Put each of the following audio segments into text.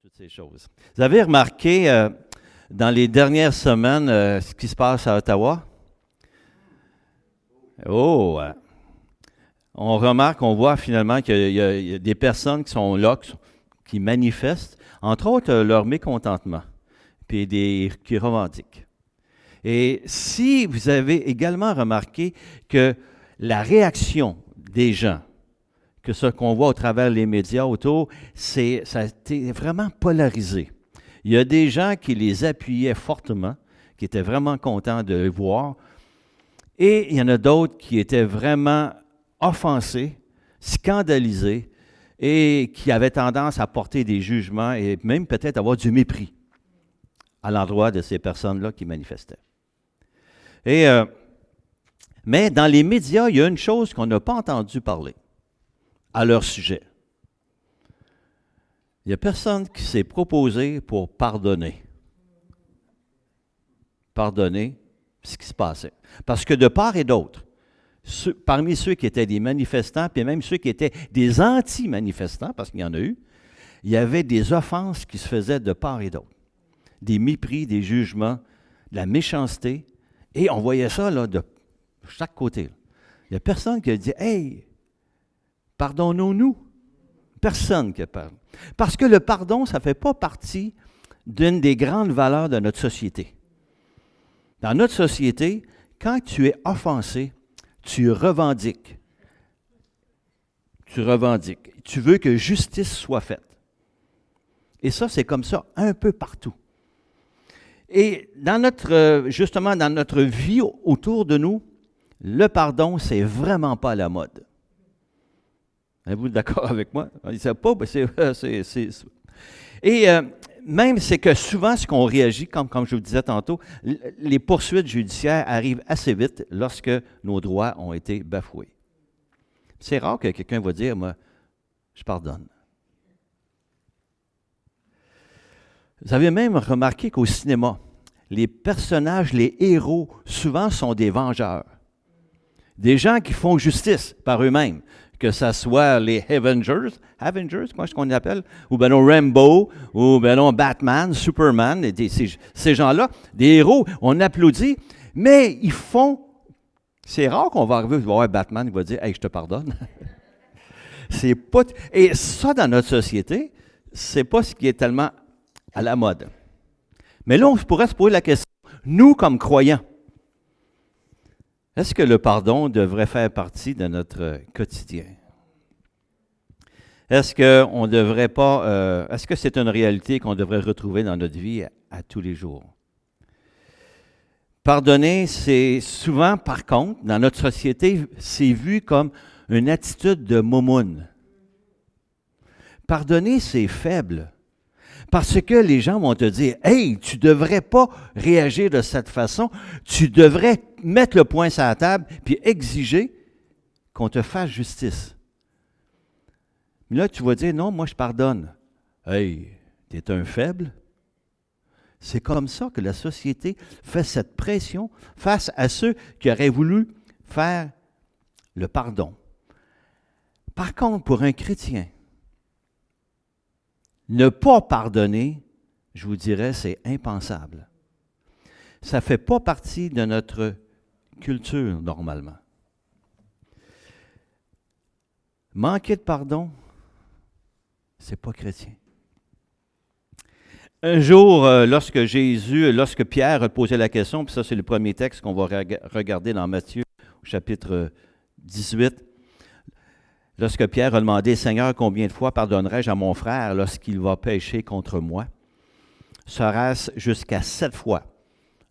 Toutes ces choses. Vous avez remarqué dans les dernières semaines ce qui se passe à Ottawa? Oh, on remarque, on voit finalement qu'il y a des personnes qui sont là, qui manifestent, entre autres leur mécontentement, puis qui revendiquent. Et si vous avez également remarqué que la réaction des gens, que ce qu'on voit au travers des médias autour, ça a été vraiment polarisé. Il y a des gens qui les appuyaient fortement, qui étaient vraiment contents de les voir, et il y en a d'autres qui étaient vraiment offensés, scandalisés, et qui avaient tendance à porter des jugements et même peut-être avoir du mépris à l'endroit de ces personnes-là qui manifestaient. Mais dans les médias, il y a une chose qu'on n'a pas entendu parler à leur sujet. Il n'y a personne qui s'est proposé pour pardonner. Pardonner ce qui se passait. Parce que de part et d'autre, parmi ceux qui étaient des manifestants, puis même ceux qui étaient des anti-manifestants, parce qu'il y en a eu, il y avait des offenses qui se faisaient de part et d'autre. Des mépris, des jugements, de la méchanceté. Et on voyait ça là, de chaque côté. Il n'y a personne qui a dit « Hey, pardonnons-nous ». Personne qui parle. Parce que le pardon, ça ne fait pas partie d'une des grandes valeurs de notre société. Dans notre société, quand tu es offensé, tu revendiques. Tu revendiques. Tu veux que justice soit faite. Et ça, c'est comme ça un peu partout. Et justement, dans notre vie autour de nous, le pardon, c'est vraiment pas à la mode. Êtes-vous d'accord avec moi? On ne sait pas, Et même, c'est que souvent, ce qu'on réagit, comme je vous disais tantôt, les poursuites judiciaires arrivent assez vite lorsque nos droits ont été bafoués. C'est rare que quelqu'un va dire, moi, je pardonne. Vous avez même remarqué qu'au cinéma, les personnages, les héros, souvent sont des vengeurs. Des gens qui font justice par eux-mêmes. Que ce soit les Avengers, comment est-ce qu'on les appelle? Ou bien non Rambo, ou bien non Batman, Superman, ces gens-là, des héros, on applaudit, mais ils font... C'est rare qu'on va arriver, voir Batman, il va dire « Hey, je te pardonne ». C'est pas... Et ça, dans notre société, c'est pas ce qui est tellement à la mode. Mais là, on pourrait se poser la question, nous, comme croyants, est-ce que le pardon devrait faire partie de notre quotidien? Est-ce qu'on devrait pas, est-ce que c'est une réalité qu'on devrait retrouver dans notre vie à tous les jours? Pardonner, c'est souvent, par contre, dans notre société, c'est vu comme une attitude de momoune. Pardonner, c'est faible. Parce que les gens vont te dire « Hey, tu ne devrais pas réagir de cette façon, tu devrais mettre le poing sur la table puis exiger qu'on te fasse justice. » Mais là, tu vas dire « Non, moi je pardonne. » Hey, tu es un faible. C'est comme ça que la société fait cette pression face à ceux qui auraient voulu faire le pardon. Par contre, pour un chrétien, ne pas pardonner, je vous dirais, c'est impensable. Ça ne fait pas partie de notre culture, normalement. Manquer de pardon, c'est pas chrétien. Un jour, lorsque Pierre a posé la question, puis ça c'est le premier texte qu'on va regarder dans Matthieu, au chapitre 18, lorsque Pierre a demandé, « Seigneur, combien de fois pardonnerai-je à mon frère lorsqu'il va pécher contre moi? Sera-ce jusqu'à 7 fois? »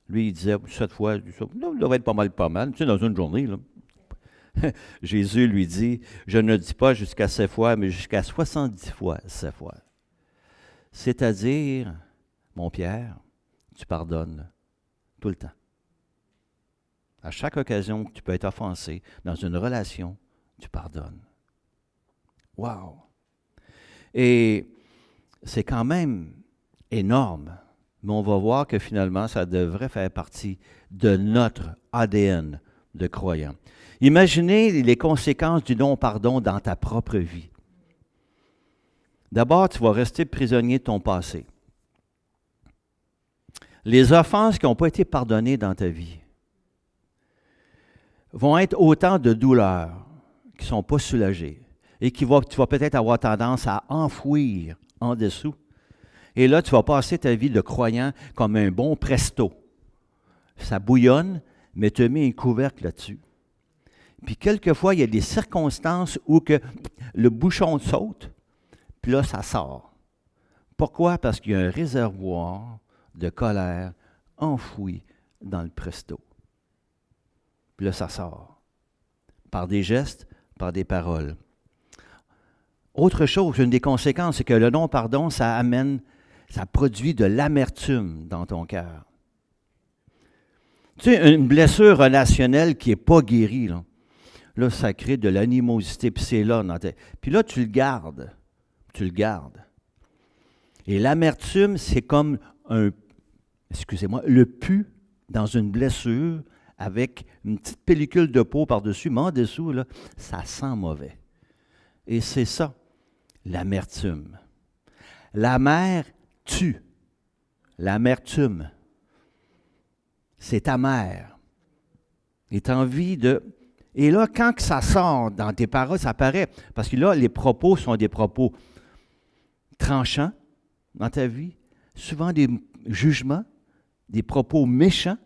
Lui, il disait, 7 fois, ça devrait être pas mal, tu sais, dans une journée. Là. Jésus lui dit, « Je ne dis pas jusqu'à 7 fois, mais jusqu'à 70 fois 7 fois. » C'est-à-dire, mon Pierre, tu pardonnes tout le temps. À chaque occasion que tu peux être offensé dans une relation, tu pardonnes. Wow! Et c'est quand même énorme, mais on va voir que finalement, ça devrait faire partie de notre ADN de croyant. Imaginez les conséquences du non-pardon dans ta propre vie. D'abord, tu vas rester prisonnier de ton passé. Les offenses qui n'ont pas été pardonnées dans ta vie vont être autant de douleurs qui ne sont pas soulagées et tu vas peut-être avoir tendance à enfouir en dessous. Et là, tu vas passer ta vie de croyant comme un bon presto. Ça bouillonne, mais tu mets un couvercle là-dessus. Puis quelquefois, il y a des circonstances où que le bouchon saute, puis là, ça sort. Pourquoi? Parce qu'il y a un réservoir de colère enfoui dans le presto. Puis là, ça sort. Par des gestes, par des paroles. Autre chose, une des conséquences, c'est que le non-pardon, ça produit de l'amertume dans ton cœur. Tu sais, une blessure relationnelle qui n'est pas guérie, là, ça crée de l'animosité, puis c'est là. Puis là, tu le gardes. Tu le gardes. Et l'amertume, c'est comme le pu dans une blessure avec une petite pellicule de peau par-dessus, mais en dessous, là, ça sent mauvais. Et c'est ça, l'amertume. L'amer tue. L'amertume. C'est amer. Et tu as envie de... Et là, quand que ça sort dans tes paroles, ça paraît. Parce que là, les propos sont des propos tranchants dans ta vie, souvent des jugements, des propos méchants.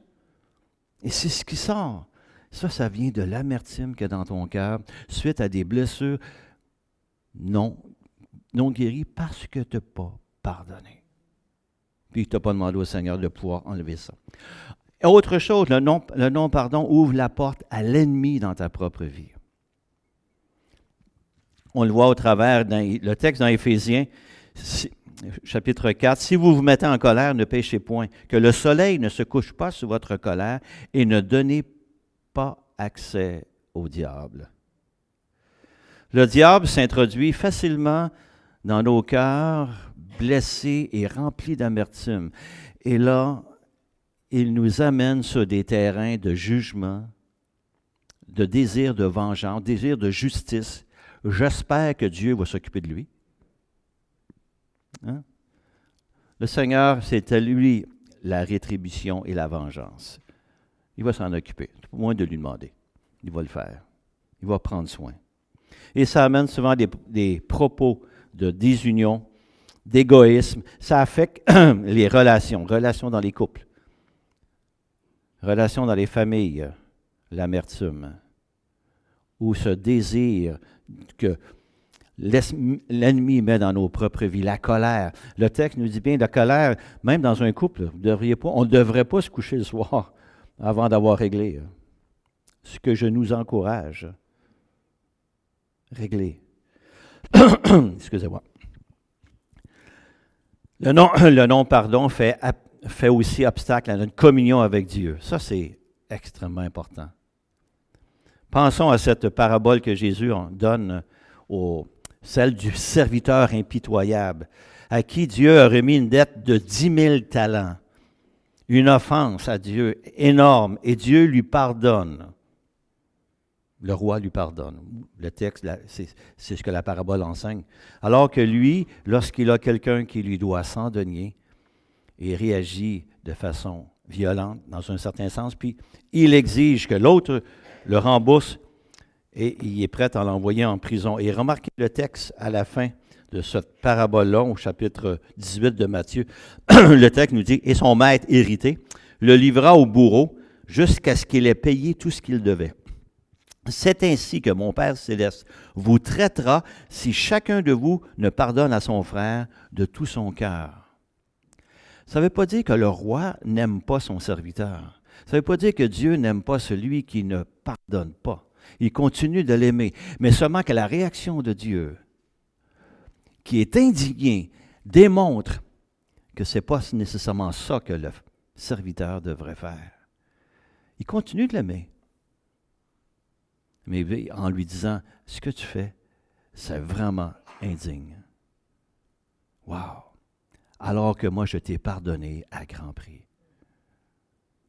Et c'est ce qui sort. Ça vient de l'amertume qu'il y a dans ton cœur, suite à des blessures non guéries parce que tu n'as pas pardonné. Puis tu n'as pas demandé au Seigneur de pouvoir enlever ça. Autre chose, le non-pardon ouvre la porte à l'ennemi dans ta propre vie. On le voit au travers le texte dans Éphésiens, chapitre 4. « Si vous vous mettez en colère, ne péchez point, que le soleil ne se couche pas sur votre colère et ne donnez pas accès au diable. » Le diable s'introduit facilement dans nos cœurs, blessés et remplis d'amertume. Et là, il nous amène sur des terrains de jugement, de désir de vengeance, désir de justice. J'espère que Dieu va s'occuper de lui. Hein? Le Seigneur, c'est à lui la rétribution et la vengeance. Il va s'en occuper, au moins de lui demander. Il va le faire. Il va prendre soin. Et ça amène souvent des propos de désunion, d'égoïsme. Ça affecte les relations dans les couples. Relations dans les familles, l'amertume, ou ce désir que l'ennemi met dans nos propres vies, la colère. Le texte nous dit bien, la colère, même dans un couple, on ne devrait pas se coucher le soir avant d'avoir réglé. Ce que je nous encourage, régler. Excusez-moi. Le non-pardon fait aussi obstacle à notre communion avec Dieu. Ça, c'est extrêmement important. Pensons à cette parabole que Jésus donne, celle du serviteur impitoyable, à qui Dieu a remis une dette de 10 000 talents, une offense à Dieu énorme, et Dieu lui pardonne. Le roi lui pardonne. Le texte, c'est ce que la parabole enseigne. Alors que lui, lorsqu'il a quelqu'un qui lui doit 100 deniers, il réagit de façon violente, dans un certain sens, puis il exige que l'autre le rembourse et il est prêt à l'envoyer en prison. Et remarquez le texte à la fin de cette parabole-là, au chapitre 18 de Matthieu. Le texte nous dit « Et son maître, irrité, le livra au bourreau jusqu'à ce qu'il ait payé tout ce qu'il devait. C'est ainsi que mon Père céleste vous traitera si chacun de vous ne pardonne à son frère de tout son cœur. » Ça ne veut pas dire que le roi n'aime pas son serviteur. Ça ne veut pas dire que Dieu n'aime pas celui qui ne pardonne pas. Il continue de l'aimer. Mais seulement que la réaction de Dieu, qui est indigné, démontre que ce n'est pas nécessairement ça que le serviteur devrait faire. Il continue de l'aimer. Mais en lui disant, ce que tu fais, c'est vraiment indigne. Wow! Alors que moi, je t'ai pardonné à grand prix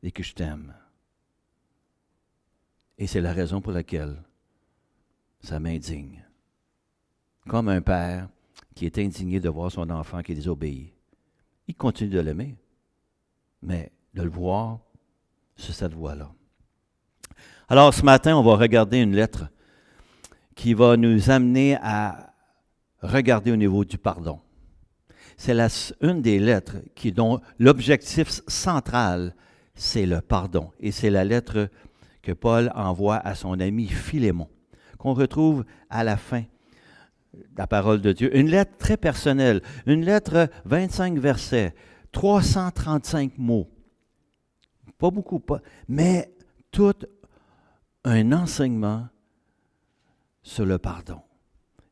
et que je t'aime. Et c'est la raison pour laquelle ça m'indigne. Comme un père qui est indigné de voir son enfant qui désobéit. Il continue de l'aimer, mais de le voir sur cette voie-là. Alors, ce matin, on va regarder une lettre qui va nous amener à regarder au niveau du pardon. C'est une des lettres dont l'objectif central, c'est le pardon. Et c'est la lettre que Paul envoie à son ami Philémon, qu'on retrouve à la fin de la parole de Dieu. Une lettre très personnelle, une lettre 25 versets, 335 mots. Pas beaucoup, mais tout un enseignement sur le pardon.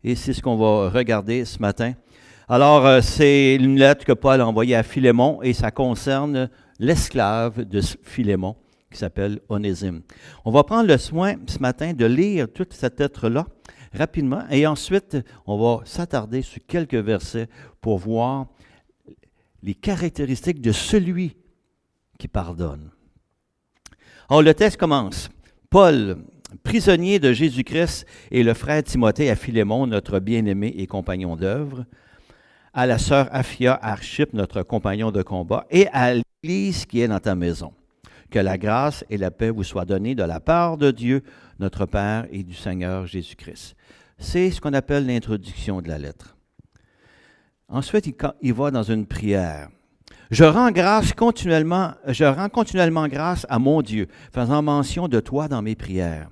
Et c'est ce qu'on va regarder ce matin. Alors, c'est une lettre que Paul a envoyée à Philémon et ça concerne l'esclave de Philémon qui s'appelle Onésime. On va prendre le soin ce matin de lire toute cette lettre-là rapidement et ensuite, on va s'attarder sur quelques versets pour voir les caractéristiques de celui qui pardonne. Alors, le texte commence. Paul, prisonnier de Jésus-Christ, et le frère Timothée à Philémon, notre bien-aimé et compagnon d'œuvre, à la sœur Aphia Archippe, notre compagnon de combat, et à l'Église qui est dans ta maison. Que la grâce et la paix vous soient données de la part de Dieu, notre Père, et du Seigneur Jésus-Christ. C'est ce qu'on appelle l'introduction de la lettre. Ensuite, il va dans une prière. Je rends continuellement grâce à mon Dieu, faisant mention de toi dans mes prières,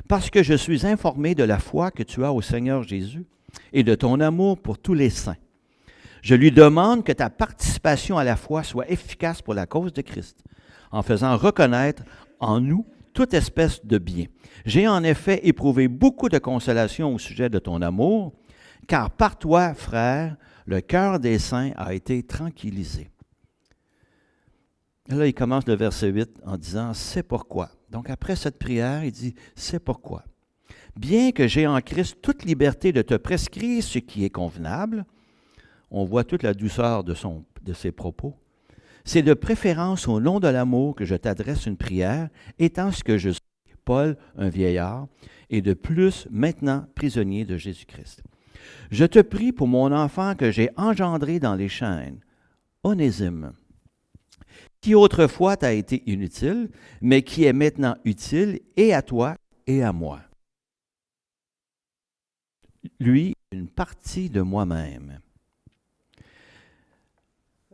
parce que je suis informé de la foi que tu as au Seigneur Jésus et de ton amour pour tous les saints. Je lui demande que ta participation à la foi soit efficace pour la cause de Christ, en faisant reconnaître en nous toute espèce de bien. J'ai en effet éprouvé beaucoup de consolation au sujet de ton amour, car par toi, frère, le cœur des saints a été tranquillisé. Et là, il commence le verset 8 en disant « C'est pourquoi ». Donc, après cette prière, il dit « C'est pourquoi. Bien que j'ai en Christ toute liberté de te prescrire ce qui est convenable », on voit toute la douceur de ses propos, « c'est de préférence au nom de l'amour que je t'adresse une prière, étant ce que je suis, Paul, un vieillard, et de plus maintenant prisonnier de Jésus-Christ. Je te prie pour mon enfant que j'ai engendré dans les chaînes, Onésime, qui autrefois t'a été inutile, mais qui est maintenant utile et à toi et à moi. Lui, une partie de moi-même. »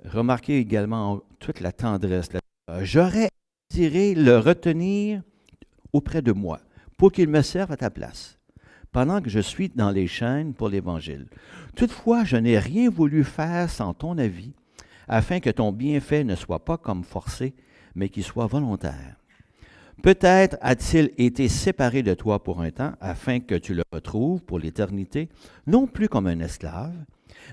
Remarquez également toute la tendresse. J'aurais désiré le retenir auprès de moi pour qu'il me serve à ta place, pendant que je suis dans les chaînes pour l'Évangile. Toutefois, je n'ai rien voulu faire sans ton avis, afin que ton bienfait ne soit pas comme forcé, mais qu'il soit volontaire. Peut-être a-t-il été séparé de toi pour un temps, afin que tu le retrouves pour l'éternité, non plus comme un esclave,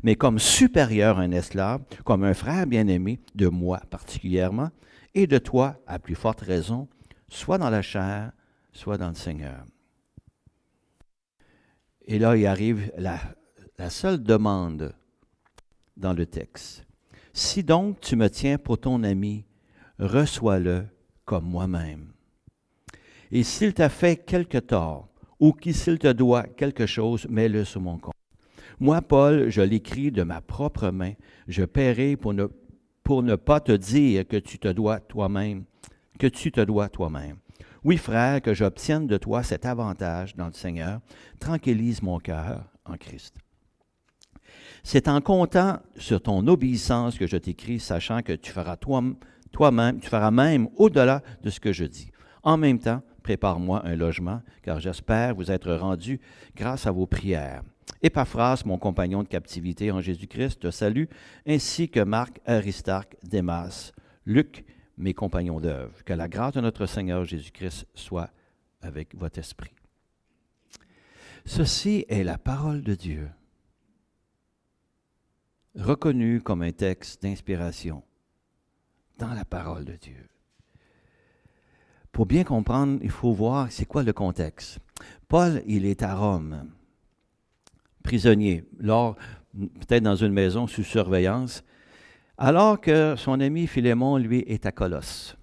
mais comme supérieur à un esclave, comme un frère bien-aimé, de moi particulièrement, et de toi à plus forte raison, soit dans la chair, soit dans le Seigneur. Et là, il arrive la seule demande dans le texte. Si donc tu me tiens pour ton ami, reçois-le comme moi-même. Et s'il t'a fait quelque tort, ou s'il te doit quelque chose, mets-le sur mon compte. Moi, Paul, je l'écris de ma propre main. Je paierai pour ne pas te dire que tu te dois toi-même. Oui, frère, que j'obtienne de toi cet avantage dans le Seigneur. Tranquillise mon cœur en Christ. C'est en comptant sur ton obéissance que je t'écris, sachant que tu feras toi-même, tu feras même au-delà de ce que je dis. En même temps, prépare-moi un logement, car j'espère vous être rendu grâce à vos prières. Épaphras, mon compagnon de captivité en Jésus-Christ, te salue, ainsi que Marc, Aristarque, Démas, Luc, mes compagnons d'œuvre. Que la grâce de notre Seigneur Jésus-Christ soit avec votre esprit. Ceci est la parole de Dieu, reconnue comme un texte d'inspiration dans la parole de Dieu. Pour bien comprendre, il faut voir c'est quoi le contexte. Paul, il est à Rome, prisonnier, peut-être dans une maison sous surveillance, alors que son ami Philémon, lui, est à Colosse.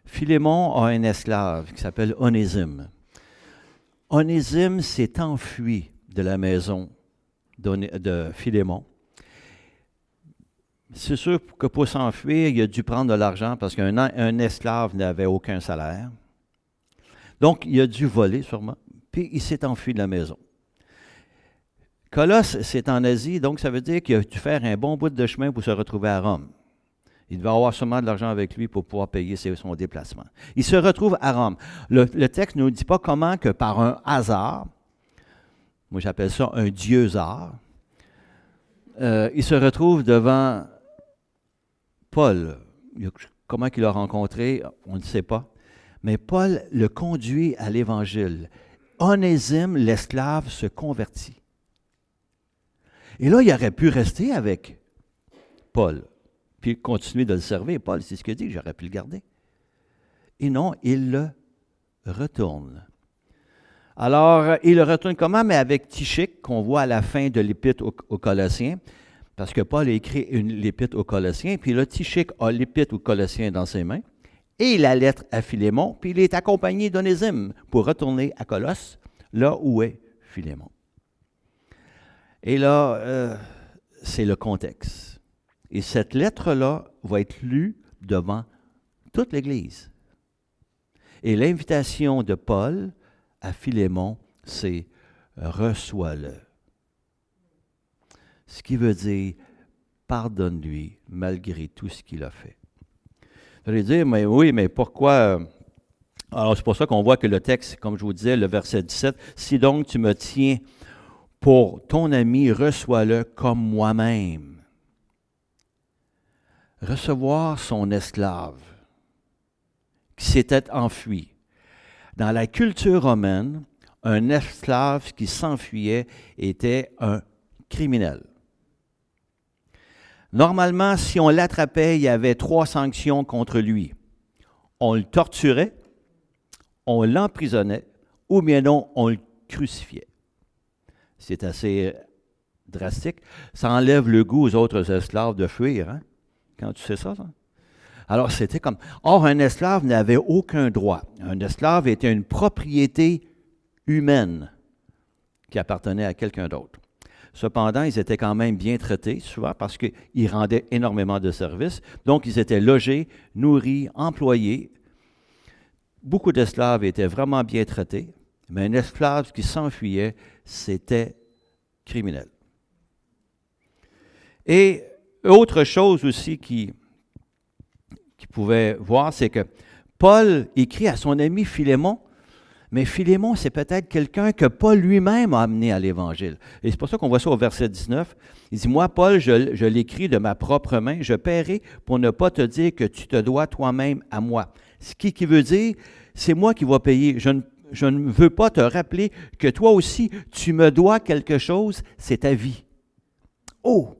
Philémon a un esclave qui s'appelle Onésime. Onésime s'est enfui de la maison de Philémon. C'est sûr que pour s'enfuir, il a dû prendre de l'argent parce qu'un esclave n'avait aucun salaire. Donc, il a dû voler sûrement, puis il s'est enfui de la maison. Colosse, c'est en Asie, donc ça veut dire qu'il a dû faire un bon bout de chemin pour se retrouver à Rome. Il devait avoir sûrement de l'argent avec lui pour pouvoir payer son déplacement. Il se retrouve à Rome. Le texte ne nous dit pas comment que par un hasard, moi j'appelle ça un dieu-hasard, il se retrouve devant Paul. Comment il l'a rencontré, on ne sait pas. Mais Paul le conduit à l'Évangile. Onésime, l'esclave, se convertit. Et là, il aurait pu rester avec Paul, puis continuer de le servir. Paul, c'est ce qu'il dit, j'aurais pu le garder. Et non, il le retourne. Alors, il le retourne comment? Mais avec Tychik, qu'on voit à la fin de l'Épître aux Colossiens, parce que Paul a écrit l'Épître aux Colossiens, puis là, Tychik a l'Épître aux Colossiens dans ses mains, et la lettre à Philémon, puis il est accompagné d'Onésime pour retourner à Colosse, là où est Philémon. Et là, c'est le contexte. Et cette lettre-là va être lue devant toute l'Église. Et l'invitation de Paul à Philémon, c'est « reçois-le ». Ce qui veut dire « pardonne-lui malgré tout ce qu'il a fait ». Vous allez dire « mais oui, mais pourquoi ?» Alors, c'est pour ça qu'on voit que le texte, comme je vous disais, le verset 17, « Si donc tu me tiens pour ton ami, reçois-le comme moi-même. » Recevoir son esclave qui s'était enfui. Dans la culture romaine, un esclave qui s'enfuyait était un criminel. Normalement, si on l'attrapait, il y avait 3 sanctions contre lui. On le torturait, on l'emprisonnait, ou bien non, on le crucifiait. C'est assez drastique. Ça enlève le goût aux autres esclaves de fuir, hein? Quand tu sais ça, ça. Alors, c'était comme... Or, un esclave n'avait aucun droit. Un esclave était une propriété humaine qui appartenait à quelqu'un d'autre. Cependant, ils étaient quand même bien traités, souvent, parce qu'ils rendaient énormément de services. Donc, ils étaient logés, nourris, employés. Beaucoup d'esclaves étaient vraiment bien traités, mais un esclave qui s'enfuyait, c'était criminel. Et autre chose aussi qui pouvait voir, c'est que Paul écrit à son ami Philémon, mais Philémon, c'est peut-être quelqu'un que Paul lui-même a amené à l'Évangile. Et c'est pour ça qu'on voit ça au verset 19. Il dit, « Moi, Paul, je l'écris de ma propre main, je paierai pour ne pas te dire que tu te dois toi-même à moi. » Ce qui veut dire, c'est moi qui vais payer. Je ne veux pas te rappeler que toi aussi, tu me dois quelque chose, c'est ta vie. Oh!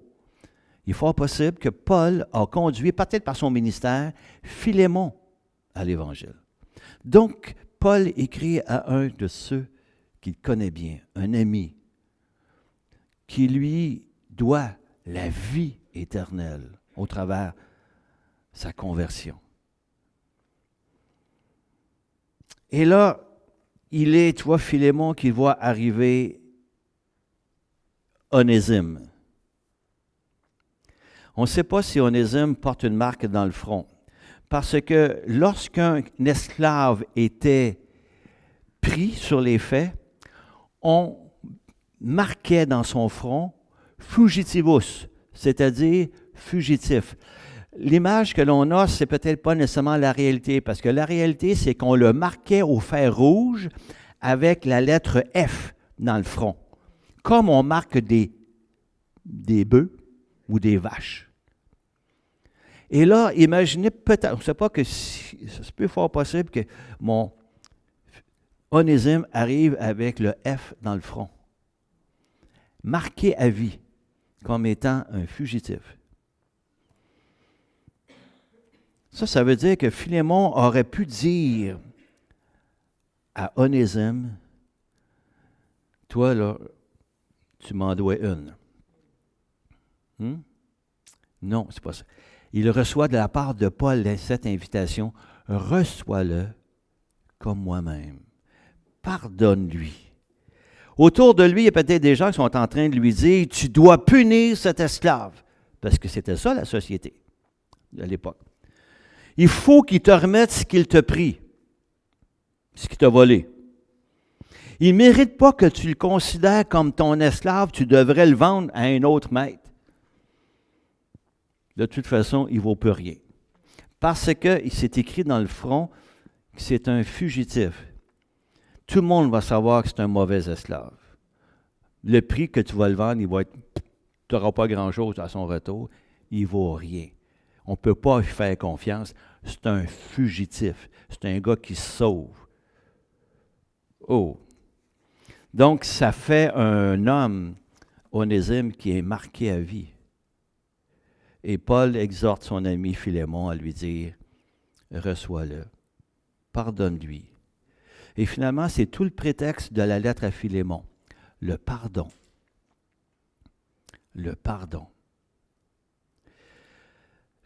Il est fort possible que Paul a conduit, peut-être par son ministère, Philémon à l'Évangile. Donc, Paul écrit à un de ceux qu'il connaît bien, un ami, qui lui doit la vie éternelle au travers de sa conversion. Et là, il est, toi, Philémon, qui voit arriver Onésime. On ne sait pas si Onésime porte une marque dans le front. Parce que lorsqu'un esclave était pris sur les faits, on marquait dans son front « fugitivus », c'est-à-dire « fugitif ». L'image que l'on a, c'est peut-être pas nécessairement la réalité, parce que la réalité, c'est qu'on le marquait au fer rouge avec la lettre F dans le front, comme on marque des bœufs ou des vaches. Et là, imaginez peut-être, on ne sait pas que c'est peu fort possible que mon Onésime arrive avec le F dans le front, marqué à vie comme étant un fugitif. Ça veut dire que Philémon aurait pu dire à Onésime, « Toi, là, tu m'en dois une. » Non, c'est pas ça. Il reçoit de la part de Paul cette invitation, « Reçois-le comme moi-même. Pardonne-lui. » Autour de lui, il y a peut-être des gens qui sont en train de lui dire, tu dois punir cet esclave. Parce que c'était ça la société de l'époque. Il faut qu'il te remette ce qu'il t'a pris, ce qu'il t'a volé. Il ne mérite pas que tu le considères comme ton esclave, tu devrais le vendre à un autre maître. De toute façon, il ne vaut plus rien. Parce qu'il s'est écrit dans le front que c'est un fugitif. Tout le monde va savoir que c'est un mauvais esclave. Le prix que tu vas le vendre, il va être, tu n'auras pas grand-chose à son retour, il ne vaut rien. On ne peut pas lui faire confiance. C'est un fugitif. C'est un gars qui se sauve. Oh! Donc, ça fait un homme, Onésime, qui est marqué à vie. Et Paul exhorte son ami Philémon à lui dire, reçois-le, pardonne-lui. Et finalement, c'est tout le prétexte de la lettre à Philémon, le pardon. Le pardon.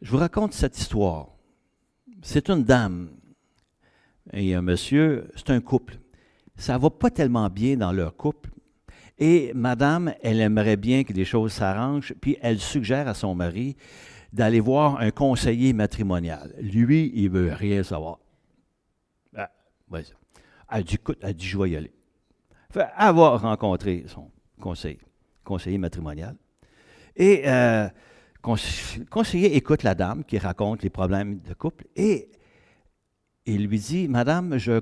Je vous raconte cette histoire. C'est une dame et un monsieur, c'est un couple. Ça ne va pas tellement bien dans leur couple. Et madame, elle aimerait bien que les choses s'arrangent, puis elle suggère à son mari d'aller voir un conseiller matrimonial. Lui, il ne veut rien savoir. Ah, ouais. Elle dit, écoute, elle dit, je vais y aller. Fait, elle va rencontrer son conseiller matrimonial. Et le conseiller écoute la dame qui raconte les problèmes de couple et il lui dit, madame, je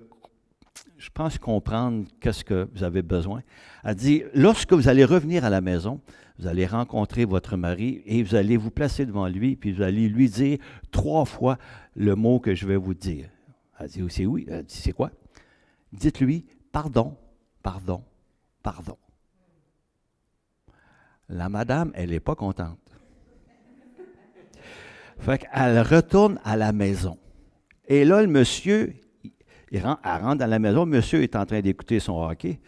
pense comprendre qu'est-ce que vous avez besoin. Elle dit, lorsque vous allez revenir à la maison, vous allez rencontrer votre mari et vous allez vous placer devant lui, puis vous allez lui dire 3 fois le mot que je vais vous dire. Elle dit, c'est oui. Elle dit, c'est quoi? Dites-lui, pardon, pardon, pardon. La madame, elle n'est pas contente. Fait qu'elle retourne à la maison. Et là, le monsieur, elle rentre dans la maison, le monsieur est en train d'écouter son hockey,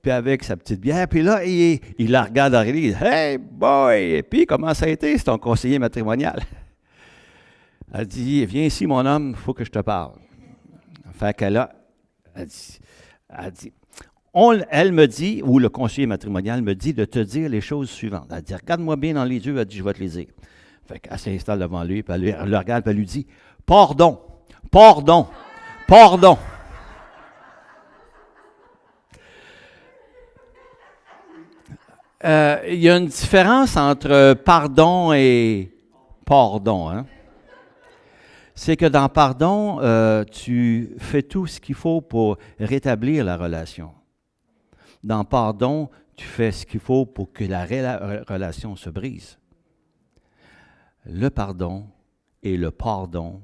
puis avec sa petite bière, puis là, il la regarde arriver, il dit « Hey boy! Et puis, comment ça a été? C'est ton conseiller matrimonial. » Elle dit « Viens ici, mon homme, il faut que je te parle. » Fait qu'elle dit elle me dit, ou le conseiller matrimonial me dit de te dire les choses suivantes. Elle dit, regarde-moi bien dans les yeux, elle dit, je vais te les dire. Fait qu'elle s'installe devant lui, puis elle le regarde, puis elle lui dit, pardon, pardon, pardon. Il y a une différence entre pardon et pardon, hein? C'est que dans pardon, tu fais tout ce qu'il faut pour rétablir la relation. Dans pardon, tu fais ce qu'il faut pour que la relation se brise. Le pardon et le pardon,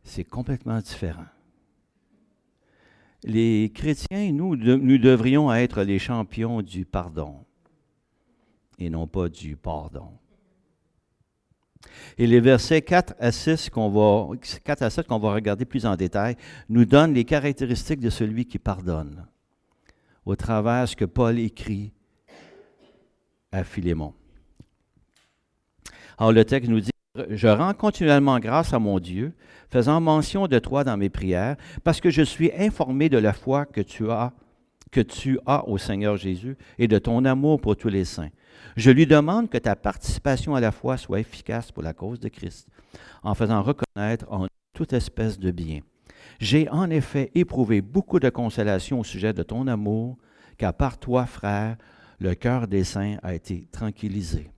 c'est complètement différent. Les chrétiens, nous devrions être les champions du pardon et non pas du pardon. Et les versets 4 à 7 qu'on va regarder plus en détail nous donnent les caractéristiques de celui qui pardonne au travers de ce que Paul écrit à Philémon. Alors le texte nous dit, « Je rends continuellement grâce à mon Dieu, faisant mention de toi dans mes prières, parce que je suis informé de la foi que tu as au Seigneur Jésus et de ton amour pour tous les saints. Je lui demande que ta participation à la foi soit efficace pour la cause de Christ, en faisant reconnaître en toute espèce de bien. J'ai en effet éprouvé beaucoup de consolation au sujet de ton amour, car par toi, frère, le cœur des saints a été tranquillisé. »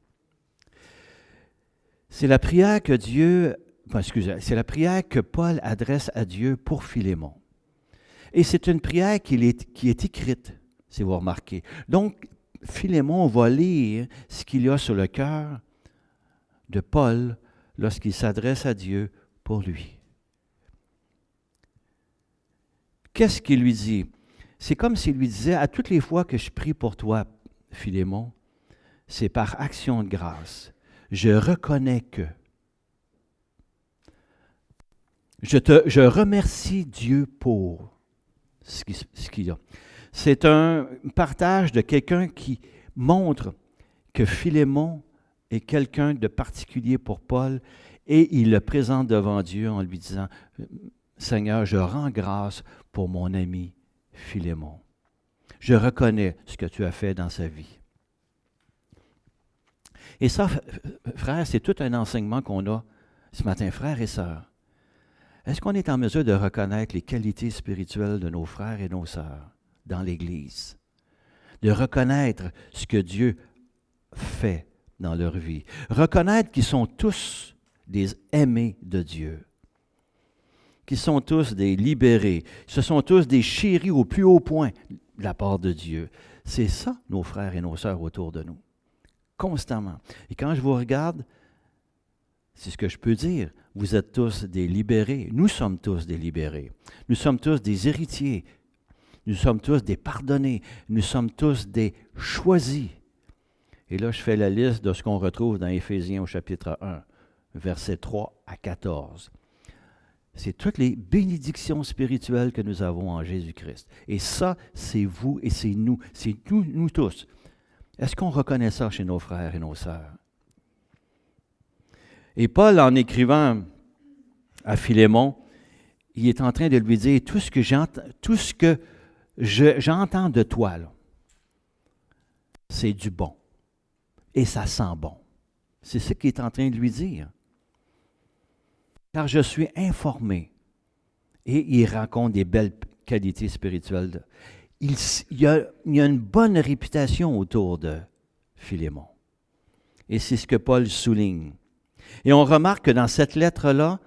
C'est la prière c'est la prière que Paul adresse à Dieu pour Philémon. Et c'est une prière qui est écrite, si vous remarquez. Donc, Philémon va lire ce qu'il y a sur le cœur de Paul lorsqu'il s'adresse à Dieu pour lui. Qu'est-ce qu'il lui dit? C'est comme s'il lui disait, à toutes les fois que je prie pour toi, Philémon, c'est par action de grâce. Je reconnais que. Je remercie Dieu pour ce qu'il y a. C'est un partage de quelqu'un qui montre que Philémon est quelqu'un de particulier pour Paul et il le présente devant Dieu en lui disant, « Seigneur, je rends grâce pour mon ami Philémon. Je reconnais ce que tu as fait dans sa vie. Et ça, frères, c'est tout un enseignement qu'on a ce matin, frères et sœurs. Est-ce qu'on est en mesure de reconnaître les qualités spirituelles de nos frères et nos sœurs dans l'Église? De reconnaître ce que Dieu fait dans leur vie. Reconnaître qu'ils sont tous des aimés de Dieu. Qu'ils sont tous des libérés. Ce sont tous des chéris au plus haut point de la part de Dieu. C'est ça, nos frères et nos sœurs autour de nous. Constamment. Et quand je vous regarde, c'est ce que je peux dire. Vous êtes tous des libérés. Nous sommes tous des libérés. Nous sommes tous des héritiers. Nous sommes tous des pardonnés. Nous sommes tous des choisis. Et là, je fais la liste de ce qu'on retrouve dans Éphésiens au chapitre 1, versets 3 à 14. C'est toutes les bénédictions spirituelles que nous avons en Jésus-Christ. Et ça, c'est vous et c'est nous. C'est nous tous. Est-ce qu'on reconnaît ça chez nos frères et nos sœurs? Et Paul, en écrivant à Philémon, il est en train de lui dire tout ce que j'entends de toi, là, c'est du bon. Et ça sent bon. C'est ce qu'il est en train de lui dire. Car je suis informé. Et il raconte des belles qualités spirituelles. Il y a une bonne réputation autour de Philémon. Et c'est ce que Paul souligne. Et on remarque que dans cette lettre-là,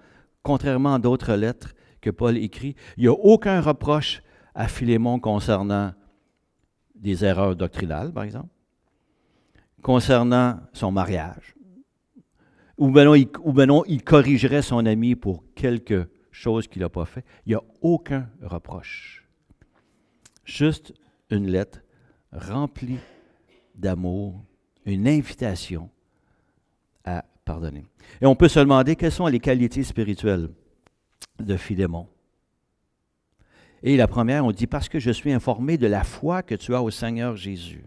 contrairement à d'autres lettres que Paul écrit, il n'y a aucun reproche à Philémon concernant des erreurs doctrinales, par exemple, concernant son mariage, ou bien non, il corrigerait son ami pour quelque chose qu'il n'a pas fait. Il n'y a aucun reproche. Juste une lettre remplie d'amour, une invitation à pardonner. Et on peut se demander quelles sont les qualités spirituelles de Philémon. Et la première, on dit, parce que je suis informé de la foi que tu as au Seigneur Jésus.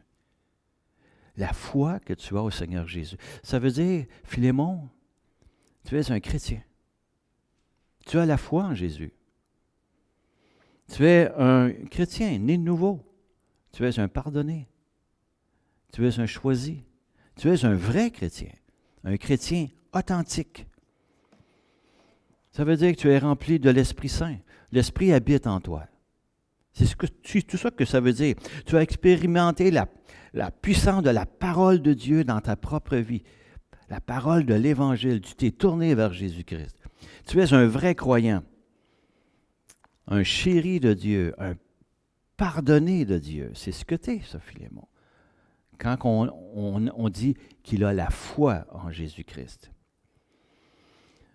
La foi que tu as au Seigneur Jésus. Ça veut dire, Philémon, tu es un chrétien. Tu as la foi en Jésus. Tu es un chrétien né de nouveau. Tu es un pardonné. Tu es un choisi. Tu es un vrai chrétien. Un chrétien authentique. Ça veut dire que tu es rempli de l'Esprit Saint. L'Esprit habite en toi. C'est tout ça que ça veut dire. Tu as expérimenté la puissance de la parole de Dieu dans ta propre vie. La parole de l'Évangile. Tu t'es tourné vers Jésus-Christ. Tu es un vrai croyant. Un chéri de Dieu. Un pardonné de Dieu. C'est ce que tu es, ça, Philémon. Quand on dit qu'il a la foi en Jésus-Christ.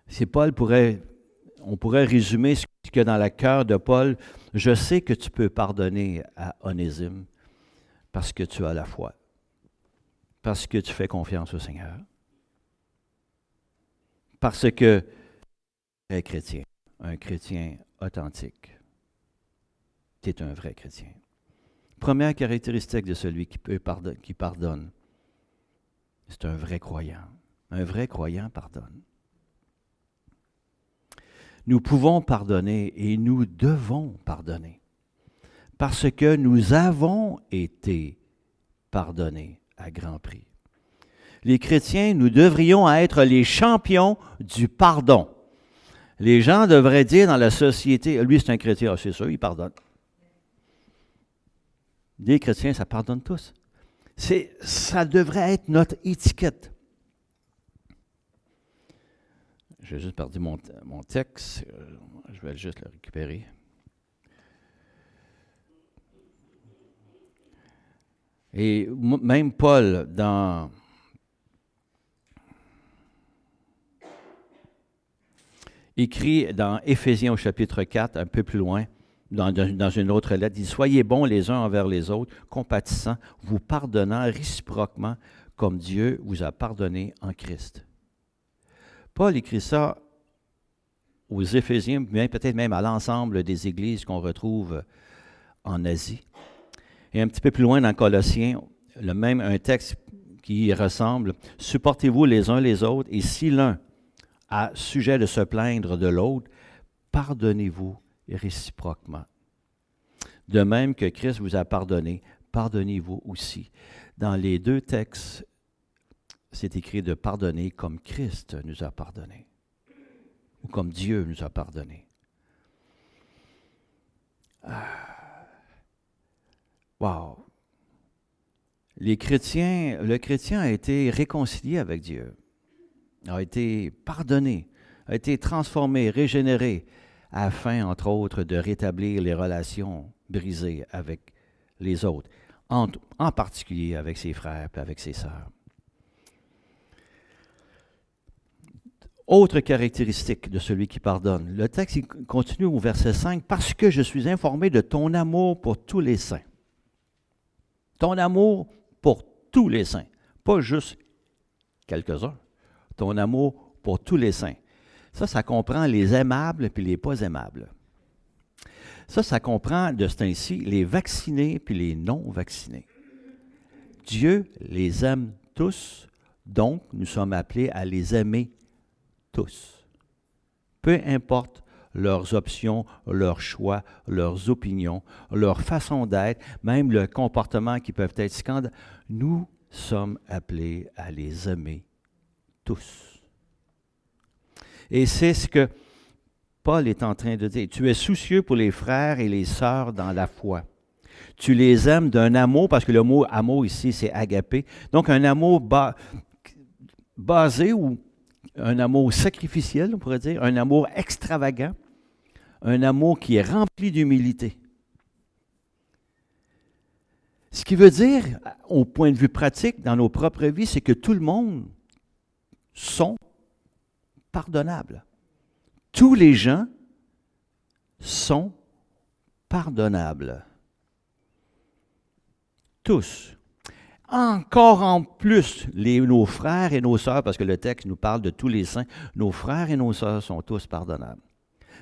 On pourrait résumer ce qu'il y a dans le cœur de Paul. Je sais que tu peux pardonner à Onésime parce que tu as la foi, parce que tu fais confiance au Seigneur, parce que tu es chrétien, un chrétien authentique. Tu es un vrai chrétien. Première caractéristique de celui qui pardonne, c'est un vrai croyant. Un vrai croyant pardonne. Nous pouvons pardonner et nous devons pardonner parce que nous avons été pardonnés à grand prix. Les chrétiens, nous devrions être les champions du pardon. Les gens devraient dire dans la société, lui c'est un chrétien, c'est sûr, il pardonne. Les chrétiens, ça pardonne tous. Ça devrait être notre étiquette. Je vais juste perdu mon texte. Je vais juste le récupérer. Et même Paul, écrit dans Éphésiens au chapitre 4, un peu plus loin, dans une autre lettre, il dit « Soyez bons les uns envers les autres, compatissants, vous pardonnant réciproquement, comme Dieu vous a pardonné en Christ. » Paul écrit ça aux Éphésiens, mais peut-être même à l'ensemble des églises qu'on retrouve en Asie. Et un petit peu plus loin dans Colossiens, un texte qui ressemble « Supportez-vous les uns les autres, et si l'un a sujet de se plaindre de l'autre, pardonnez-vous réciproquement. » De même que Christ vous a pardonné, pardonnez-vous aussi. Dans les deux textes, c'est écrit de pardonner comme Christ nous a pardonné, ou comme Dieu nous a pardonné. Wow! Le chrétien a été réconcilié avec Dieu, a été pardonné, a été transformé, régénéré, afin, entre autres, de rétablir les relations brisées avec les autres, en particulier avec ses frères et avec ses sœurs. Autre caractéristique de celui qui pardonne. Le texte continue au verset 5, « Parce que je suis informé de ton amour pour tous les saints. » Ton amour pour tous les saints, pas juste quelques-uns. Ton amour pour tous les saints. Ça comprend les aimables puis les pas aimables. Ça comprend de ce temps-ci les vaccinés puis les non-vaccinés. Dieu les aime tous, donc nous sommes appelés à les aimer tous. Peu importe leurs options, leurs choix, leurs opinions, leur façon d'être, même le comportement qui peuvent être scandaleux, nous sommes appelés à les aimer tous. Et c'est ce que Paul est en train de dire. Tu es soucieux pour les frères et les sœurs dans la foi. Tu les aimes d'un amour, parce que le mot amour ici, c'est agapé. Donc, un amour basé ou un amour sacrificiel, on pourrait dire, un amour extravagant, un amour qui est rempli d'humilité. Ce qui veut dire, au point de vue pratique, dans nos propres vies, c'est que tout le monde sont pardonnables. Tous les gens sont pardonnables. Tous. Encore en plus, nos frères et nos sœurs, parce que le texte nous parle de tous les saints, nos frères et nos sœurs sont tous pardonnables.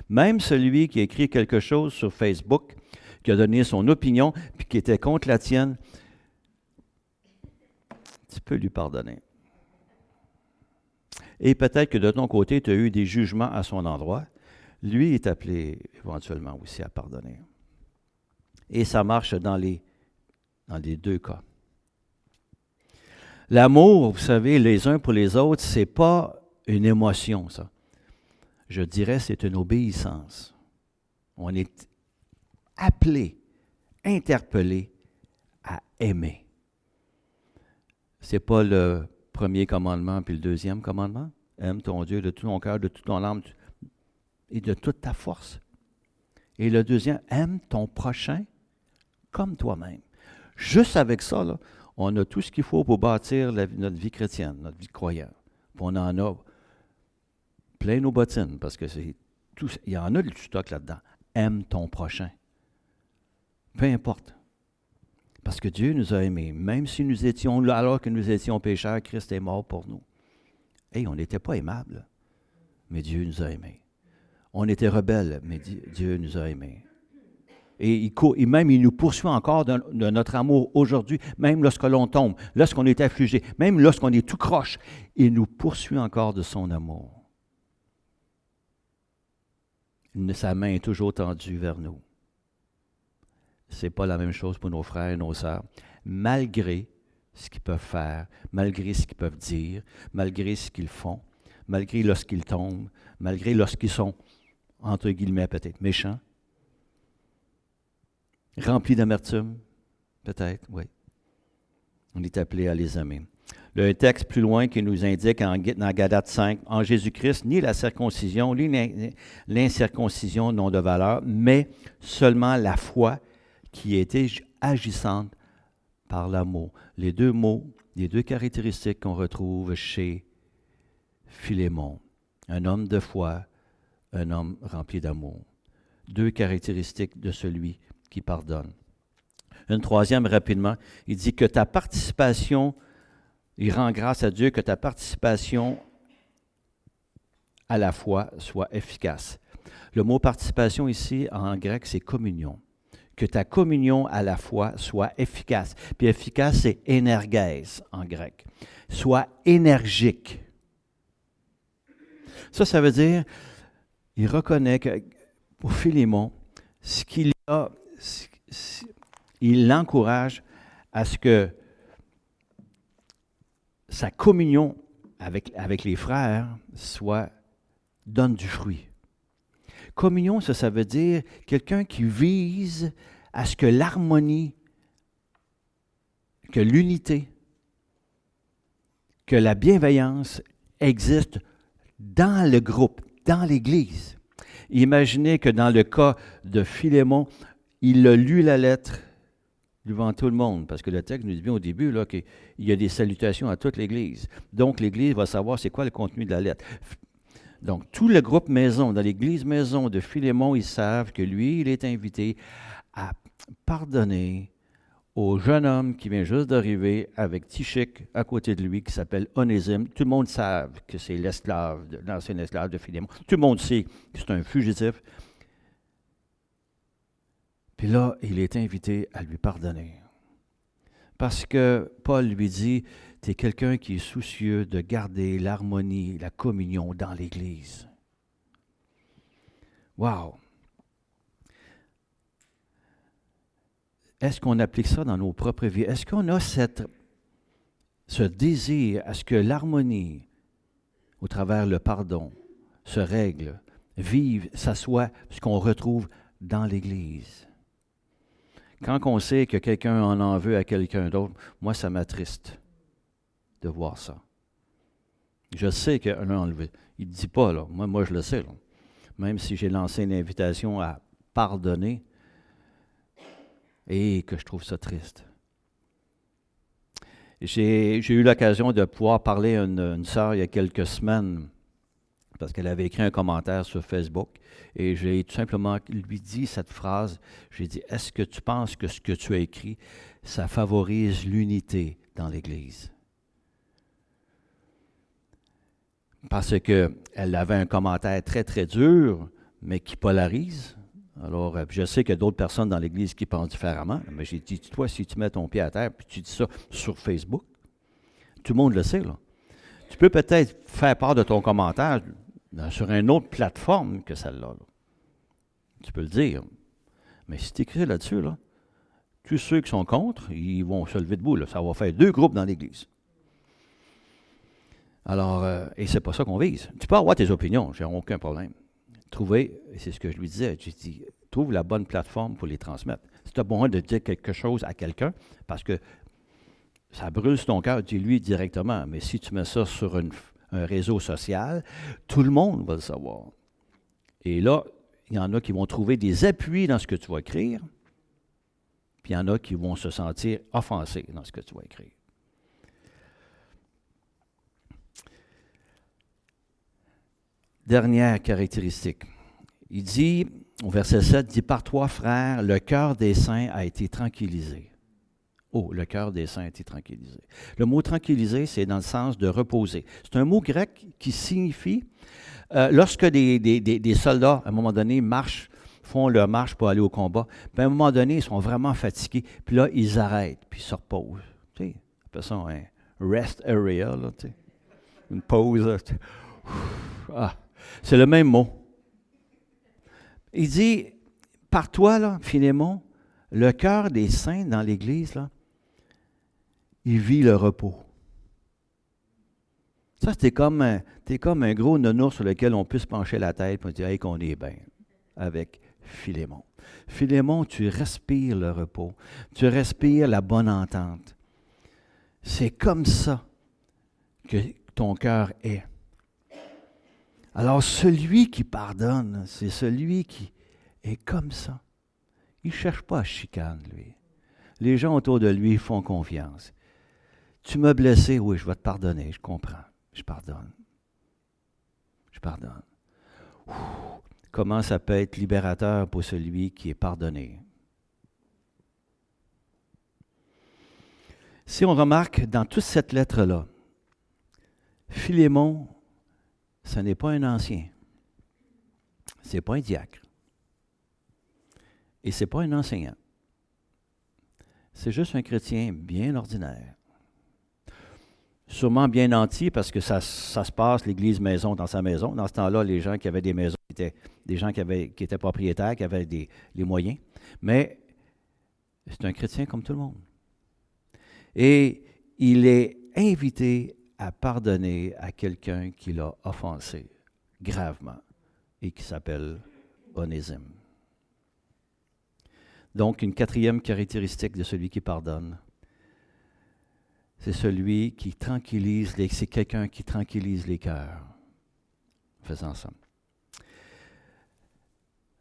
Même celui qui a écrit quelque chose sur Facebook, qui a donné son opinion, puis qui était contre la tienne, tu peux lui pardonner. Et peut-être que de ton côté, tu as eu des jugements à son endroit. Lui est appelé éventuellement aussi à pardonner. Et ça marche dans les deux cas. L'amour, vous savez, les uns pour les autres, ce n'est pas une émotion, ça. Je dirais c'est une obéissance. On est appelé, interpellé à aimer. Ce n'est pas le premier commandement puis le deuxième commandement. Aime ton Dieu de tout ton cœur, de toute ton âme et de toute ta force. Et le deuxième, aime ton prochain comme toi-même. Juste avec ça, là, on a tout ce qu'il faut pour bâtir notre vie chrétienne, notre vie de croyant. Puis on en a plein nos bottines, parce que il y en a du stock là-dedans. Aime ton prochain. Peu importe. Parce que Dieu nous a aimés. Même si nous étions là, alors que nous étions pécheurs, Christ est mort pour nous. Hey, on n'était pas aimables, mais Dieu nous a aimés. On était rebelles, mais Dieu nous a aimés. Et même il nous poursuit encore de notre amour aujourd'hui, même lorsque l'on tombe, lorsqu'on est affligé, même lorsqu'on est tout croche, il nous poursuit encore de son amour. Sa main est toujours tendue vers nous. Ce n'est pas la même chose pour nos frères et nos sœurs, malgré ce qu'ils peuvent faire, malgré ce qu'ils peuvent dire, malgré ce qu'ils font, malgré lorsqu'ils tombent, malgré lorsqu'ils sont, entre guillemets, peut-être méchants, remplis d'amertume, peut-être, oui. On est appelé à les aimer. Le texte plus loin qui nous indique dans Galates 5, en Jésus-Christ, ni la circoncision, ni l'incirconcision n'ont de valeur, mais seulement la foi qui était agissante par l'amour. Les deux mots, les deux caractéristiques qu'on retrouve chez Philémon. Un homme de foi, un homme rempli d'amour. Deux caractéristiques de celui qui pardonne. Une troisième, rapidement, il dit que ta participation, il rend grâce à Dieu que ta participation à la foi soit efficace. Le mot participation ici, en grec, c'est communion. Que ta communion à la foi soit efficace. Puis efficace, c'est énergèse en grec. Soit énergique. Ça veut dire, il reconnaît que pour Philémon, ce il l'encourage à ce que sa communion avec les frères donne du fruit. Communion, ça veut dire quelqu'un qui vise à ce que l'harmonie, que l'unité, que la bienveillance existe dans le groupe, dans l'Église. Imaginez que dans le cas de Philémon, il a lu la lettre devant tout le monde, parce que le texte nous dit bien au début là, qu'il y a des salutations à toute l'Église. Donc, l'Église va savoir c'est quoi le contenu de la lettre. Donc, tout le groupe maison, dans l'Église maison de Philémon, ils savent que lui, il est invité à pardonner au jeune homme qui vient juste d'arriver avec Tychik à côté de lui, qui s'appelle Onésime. Tout le monde sait que c'est l'ancien esclave de Philémon. Tout le monde sait que c'est un fugitif. Puis là, il est invité à lui pardonner. Parce que Paul lui dit, tu es quelqu'un qui est soucieux de garder l'harmonie, la communion dans l'Église. Wow! Est-ce qu'on applique ça dans nos propres vies? Est-ce qu'on a ce désir à ce que l'harmonie, au travers le pardon, se règle, vive, ça soit ce qu'on retrouve dans l'Église? Quand on sait que quelqu'un en veut à quelqu'un d'autre, moi, ça m'attriste de voir ça. Je sais qu'un en veut. Il ne dit pas, là. Moi, je le sais. Là. Même si j'ai lancé une invitation à pardonner, et que je trouve ça triste. J'ai eu l'occasion de pouvoir parler à une sœur il y a quelques semaines, parce qu'elle avait écrit un commentaire sur Facebook, et j'ai tout simplement lui dit cette phrase, j'ai dit, est-ce que tu penses que ce que tu as écrit, ça favorise l'unité dans l'Église? Parce qu'elle avait un commentaire très, très dur, mais qui polarise. Alors, je sais qu'il y a d'autres personnes dans l'Église qui pensent différemment, mais j'ai dit, toi, si tu mets ton pied à terre, puis tu dis ça sur Facebook, tout le monde le sait, là. Tu peux peut-être faire part de ton commentaire sur une autre plateforme que celle-là. Là. Tu peux le dire. Mais si tu écris là-dessus, là, tous ceux qui sont contre, ils vont se lever debout. Là. Ça va faire 2 groupes dans l'Église. Alors, et c'est pas ça qu'on vise. Tu peux avoir tes opinions, j'ai aucun problème. Trouver, et c'est ce que je lui disais, j'ai dit, trouve la bonne plateforme pour les transmettre. Si tu as besoin de dire quelque chose à quelqu'un, parce que ça brûle sur ton cœur, dis-lui directement. Mais si tu mets ça sur un réseau social, tout le monde va le savoir. Et là, il y en a qui vont trouver des appuis dans ce que tu vas écrire, puis il y en a qui vont se sentir offensés dans ce que tu vas écrire. Dernière caractéristique. Il dit, au verset 7, dit, par toi, frère, le cœur des saints a été tranquillisé. Oh, le cœur des saints a été tranquillisé. Le mot tranquilliser, c'est dans le sens de reposer. C'est un mot grec qui signifie, lorsque des soldats, à un moment donné, font leur marche pour aller au combat, puis à un moment donné, ils sont vraiment fatigués, puis là, ils arrêtent, puis ils se reposent. Tu sais, on appelle ça un rest area, là, tu sais. Une pause. Là, ah. C'est le même mot. Il dit, par toi, là, Philémon, le cœur des saints dans l'Église, là, il vit le repos. Ça, t'es comme un gros nounours sur lequel on peut se pencher la tête et dire, hey, qu'on est bien avec Philémon. Philémon, tu respires le repos. Tu respires la bonne entente. C'est comme ça que ton cœur est. Alors, celui qui pardonne, c'est celui qui est comme ça. Il ne cherche pas à chicane, lui. Les gens autour de lui font confiance. Tu m'as blessé, oui, je vais te pardonner, je comprends. Je pardonne. Je pardonne. Comment ça peut être libérateur pour celui qui est pardonné? Si on remarque dans toute cette lettre-là, Philémon, ce n'est pas un ancien. Ce n'est pas un diacre. Et ce n'est pas un enseignant. C'est juste un chrétien bien ordinaire. Sûrement bien nanti parce que ça se passe, l'église maison dans sa maison. Dans ce temps-là, les gens qui avaient des maisons étaient des gens qui étaient propriétaires, qui avaient les moyens. Mais C'est un chrétien comme tout le monde. Et il est invité à pardonner à quelqu'un qui l'a offensé gravement et qui s'appelle Onésime. Donc, une quatrième caractéristique de celui qui pardonne, c'est celui qui tranquillise, c'est quelqu'un qui tranquillise les cœurs. Faisons ça.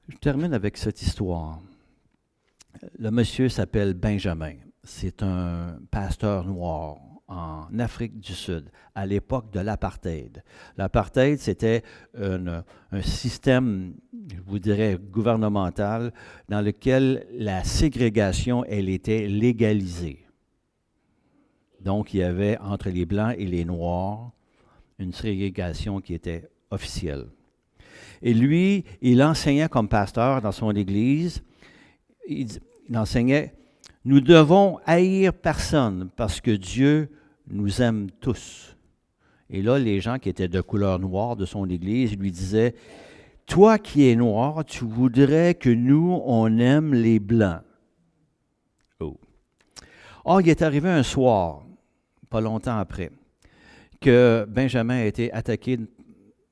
Je termine avec cette histoire. Le monsieur s'appelle Benjamin. C'est un pasteur noir en Afrique du Sud, à l'époque de l'apartheid. L'apartheid, c'était un système, je vous dirais, gouvernemental, dans lequel la ségrégation, elle était légalisée. Donc, il y avait entre les Blancs et les Noirs une ségrégation qui était officielle. Et lui, il enseignait comme pasteur dans son église. Il enseignait, nous devons haïr personne parce que Dieu nous aime tous. Et là, les gens qui étaient de couleur noire de son église lui disaient, toi qui es noir, tu voudrais que nous, on aime les blancs. Oh. Or, il est arrivé un soir, pas longtemps après, que Benjamin a été attaqué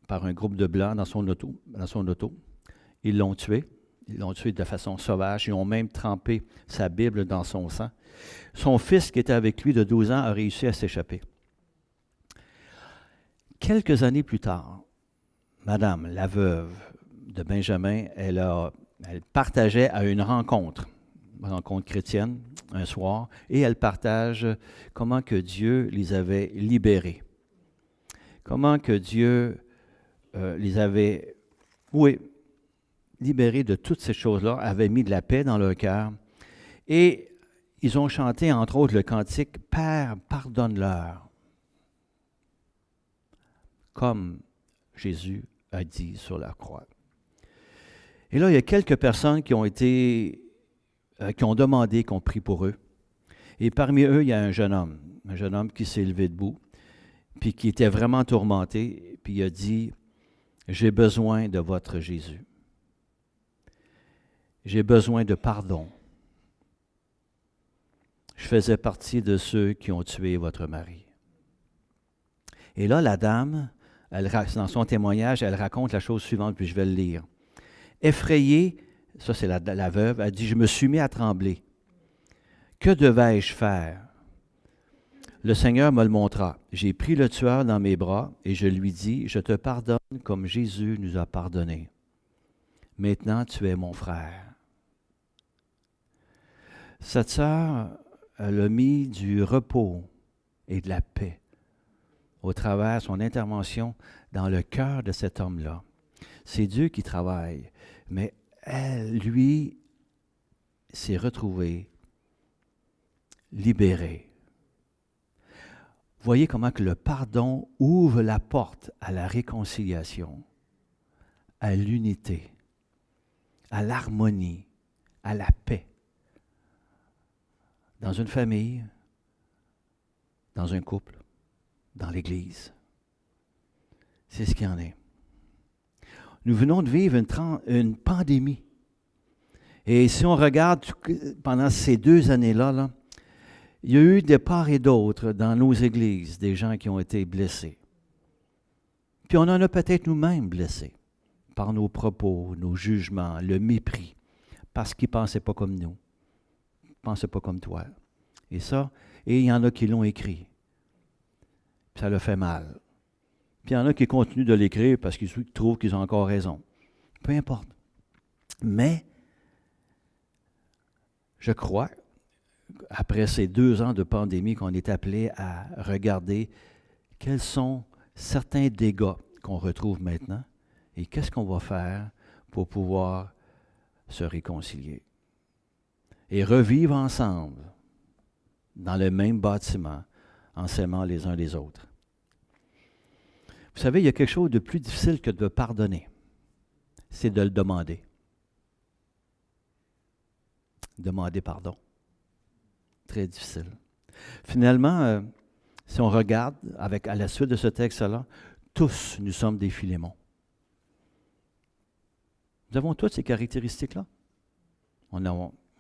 par un groupe de blancs dans son auto. Ils l'ont tué. Ils l'ont tué de façon sauvage. Ils ont même trempé sa Bible dans son sang. Son fils, qui était avec lui de 12 ans, a réussi à s'échapper. Quelques années plus tard, Madame, la veuve de Benjamin, elle partageait à une rencontre chrétienne, un soir, et elle partage comment que Dieu les avait libérés. Comment que Dieu les avait, libérés de toutes ces choses-là, avait mis de la paix dans leur cœur. Et ils ont chanté, entre autres, le cantique « Père, pardonne-leur », comme Jésus a dit sur la croix. Et là, il y a quelques personnes qui ont demandé qu'on prie pour eux. Et parmi eux, il y a un jeune homme qui s'est levé debout, puis qui était vraiment tourmenté, puis il a dit, j'ai besoin de votre Jésus. J'ai besoin de pardon. Je faisais partie de ceux qui ont tué votre mari. Et là, la dame, dans son témoignage, elle raconte la chose suivante, puis je vais le lire. Effrayée, ça c'est la veuve, elle dit, je me suis mis à trembler. Que devais-je faire? Le Seigneur me le montra. J'ai pris le tueur dans mes bras et je lui dis, je te pardonne comme Jésus nous a pardonné. Maintenant, tu es mon frère. Cette sœur, elle a mis du repos et de la paix au travers de son intervention dans le cœur de cet homme-là. C'est Dieu qui travaille, mais elle, lui, s'est retrouvé libéré. Voyez comment que le pardon ouvre la porte à la réconciliation, à l'unité, à l'harmonie, à la paix. Dans une famille, dans un couple, dans l'Église. C'est ce qu'il y en est. Nous venons de vivre une pandémie. Et si on regarde pendant ces 2 années-là, il y a eu de part et d'autre dans nos églises des gens qui ont été blessés. Puis on en a peut-être nous-mêmes blessés par nos propos, nos jugements, le mépris, parce qu'ils ne pensaient pas comme nous, ils ne pensaient pas comme toi. Et il y en a qui l'ont écrit. Puis ça leur fait mal. Puis il y en a qui continuent de l'écrire parce qu'ils trouvent qu'ils ont encore raison. Peu importe. Mais, je crois, après ces 2 ans de pandémie, qu'on est appelé à regarder quels sont certains dégâts qu'on retrouve maintenant et qu'est-ce qu'on va faire pour pouvoir se réconcilier et revivre ensemble dans le même bâtiment en s'aimant les uns les autres. Vous savez, il y a quelque chose de plus difficile que de pardonner. C'est de le demander. Demander pardon. Très difficile. Finalement, si on regarde à la suite de ce texte-là, tous nous sommes des Philémons. Nous avons toutes ces caractéristiques-là.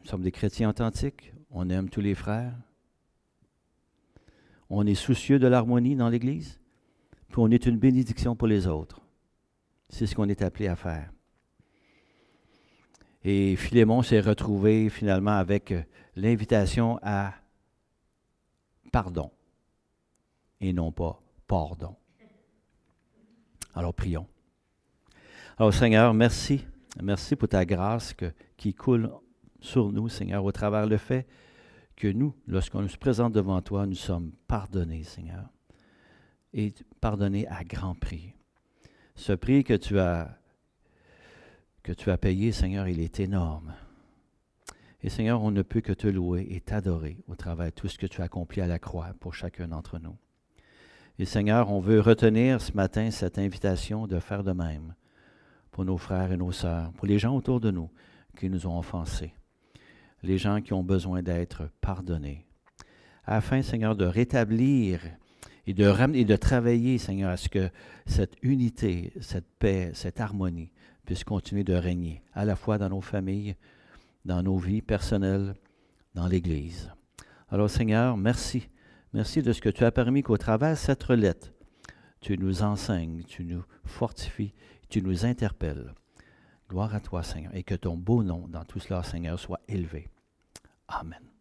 Nous sommes des chrétiens authentiques. On aime tous les frères. On est soucieux de l'harmonie dans l'Église. Puis on est une bénédiction pour les autres. C'est ce qu'on est appelé à faire. Et Philémon s'est retrouvé finalement avec l'invitation à pardon et non pas pardon. Alors prions. Alors Seigneur, merci. Merci pour ta grâce qui coule sur nous, Seigneur, au travers le fait que nous, lorsqu'on se présente devant toi, nous sommes pardonnés, Seigneur. Et pardonnés à grand prix. Ce prix que tu as payé, Seigneur, il est énorme. Et Seigneur, on ne peut que te louer et t'adorer au travers de tout ce que tu as accompli à la croix pour chacun d'entre nous. Et Seigneur, on veut retenir ce matin cette invitation de faire de même pour nos frères et nos sœurs, pour les gens autour de nous qui nous ont offensés, les gens qui ont besoin d'être pardonnés, afin, Seigneur, de rétablir et de ramener, et de travailler, Seigneur, à ce que cette unité, cette paix, cette harmonie puisse continuer de régner, à la fois dans nos familles, dans nos vies personnelles, dans l'Église. Alors, Seigneur, merci. Merci de ce que tu as permis qu'au travers de cette lettre, tu nous enseignes, tu nous fortifies, tu nous interpelles. Gloire à toi, Seigneur, et que ton beau nom dans tout cela, Seigneur, soit élevé. Amen.